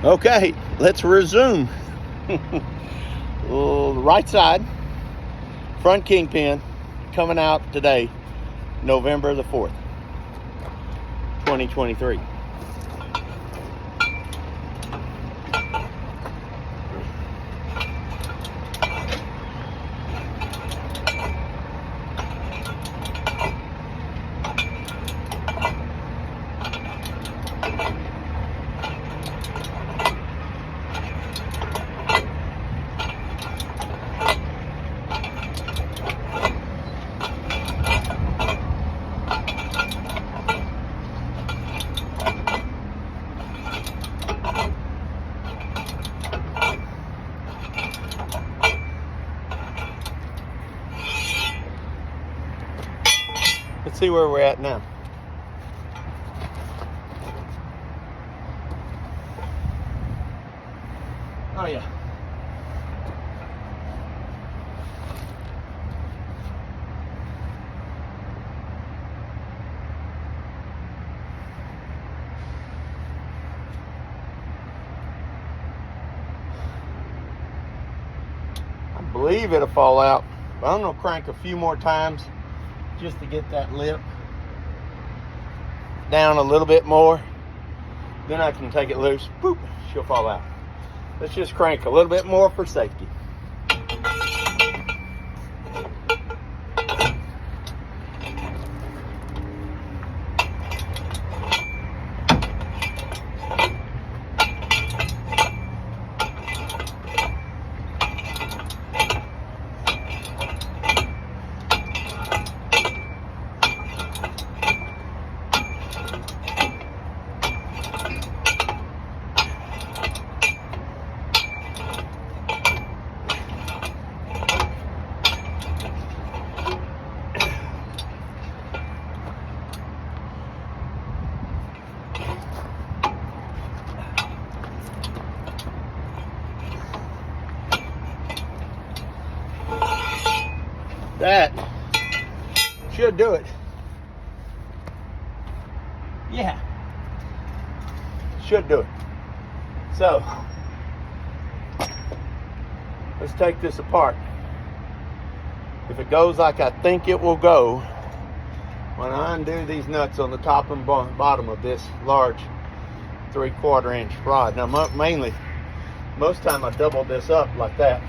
Okay, let's resume. Right side, front kingpin, coming out today, November the 4th, 2023. Let's see where we're at now. Oh yeah. I believe it'll fall out, but I'm gonna crank a few more times just to get that lip down a little bit more. Then I can take it loose. Boop, she'll fall out. Let's just crank a little bit more for safety. That should do it. Yeah, should do it. So let's take this apart. If it goes like I think it will go, when I undo these nuts on the top and bottom of this large 3/4 inch rod. Now mainly, most time I double this up like that,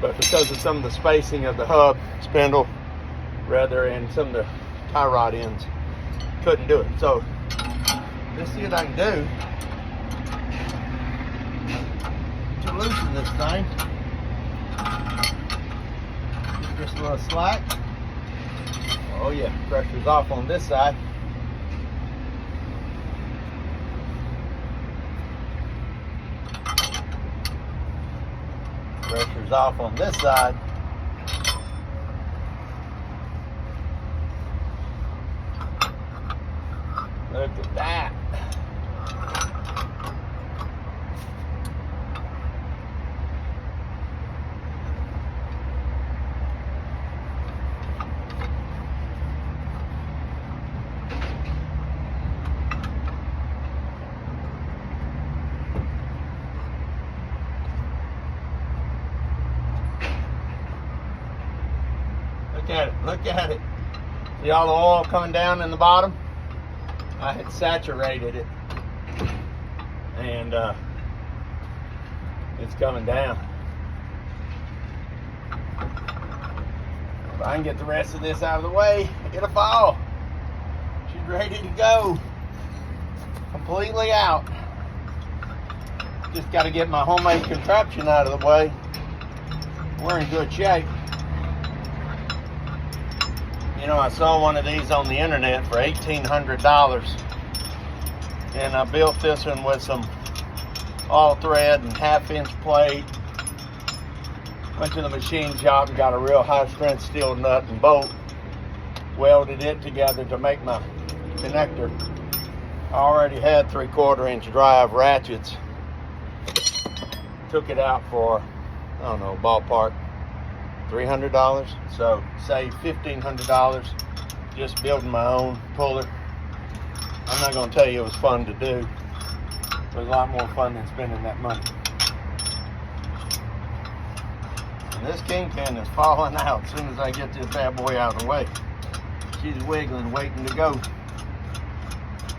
but because of some of the spacing of the hub spindle, rather, and some of the tie rod ends, couldn't do it. So let's see what I can do to loosen this thing. Just a little slack. Oh yeah, pressure's off on this side. Pressure's off on this side. Look at that. Look at it, look at it. See all the oil coming down in the bottom? I had saturated it, and it's coming down. If I can get the rest of this out of the way, it'll fall. She's ready to go. Completely out. Just got to get my homemade contraption out of the way. We're in good shape. You know, I saw one of these on the internet for $1,800, and I built this one with some all thread and 1/2 inch plate. Went to the machine shop and got a real high strength steel nut and bolt, welded it together to make my connector. I already had 3/4 inch drive ratchets. Took it out for, I don't know, ballpark $300, so saved $1,500 just building my own puller. I'm not going to tell you it was fun to do. was a lot more fun than spending that money. And this Kingpin is falling out as soon as I get this bad boy out of the way. She's wiggling, waiting to go.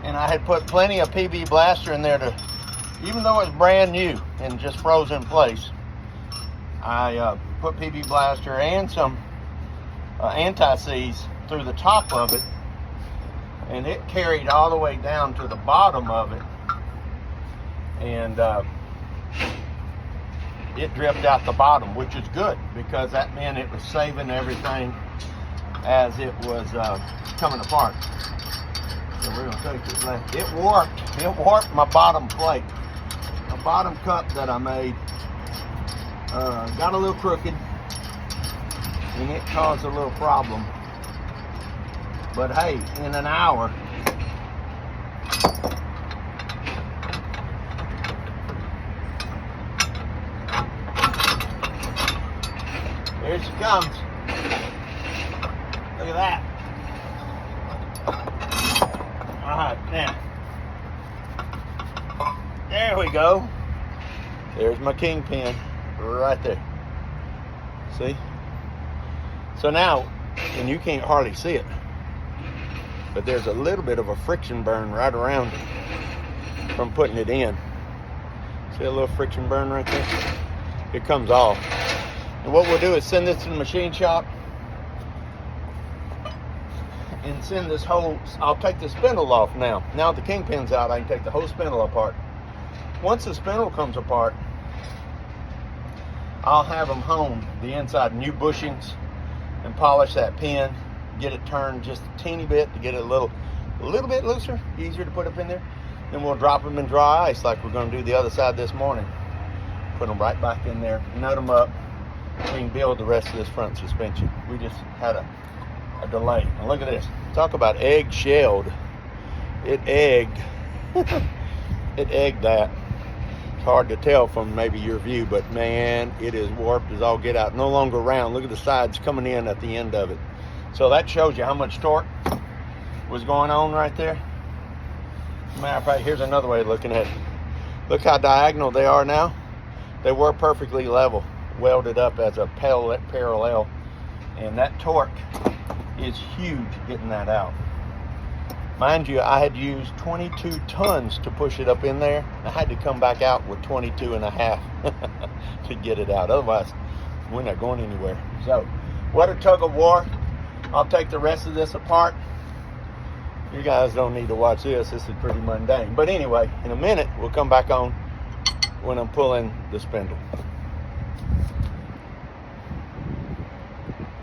And I had put plenty of PB Blaster in there to, even though it's brand new and just frozen in place, I put PB Blaster and some anti-seize through the top of it, and it carried all the way down to the bottom of it, and it dripped out the bottom, which is good because that meant it was saving everything as it was coming apart. So we're gonna take this left. It warped my bottom plate. My bottom cup that I made got a little crooked, and it caused a little problem. But hey, in an hour, here she comes. Look at that. All right, now, there we go. There's my Kingpin right there. See? So now, and you can't hardly see it, but there's a little bit of a friction burn right around it from putting it in. See a little friction burn right there? It comes off. And what we'll do is send this to the machine shop and send this whole, I'll take the spindle off now. Now that the Kingpin's out, I can take the whole spindle apart. Once the spindle comes apart, I'll have them hone the inside, new bushings, and polish that pin, get it turned just a teeny bit to get it a little bit looser, easier to put up in there. Then we'll drop them in dry ice like we're going to do the other side this morning. Put them right back in there, nut them up, we can build the rest of this front suspension. We just had a delay. Now look at this. Talk about egg-shelled. It egged. It egged that. It's hard to tell from maybe your view, but man, it is warped as all get out. No longer round. Look at the sides coming in at the end of it. So that shows you how much torque was going on right there. Matter of fact, here's another way of looking at it. Look how diagonal they are now. They were perfectly level, welded up as a parallel, and that torque is huge getting that out. Mind you, I had used 22 tons to push it up in there. I had to come back out with 22 and a half to get it out. Otherwise, we're not going anywhere. So, what a tug of war. I'll take the rest of this apart. You guys don't need to watch this. This is pretty mundane. But anyway, in a minute, we'll come back on when I'm pulling the spindle.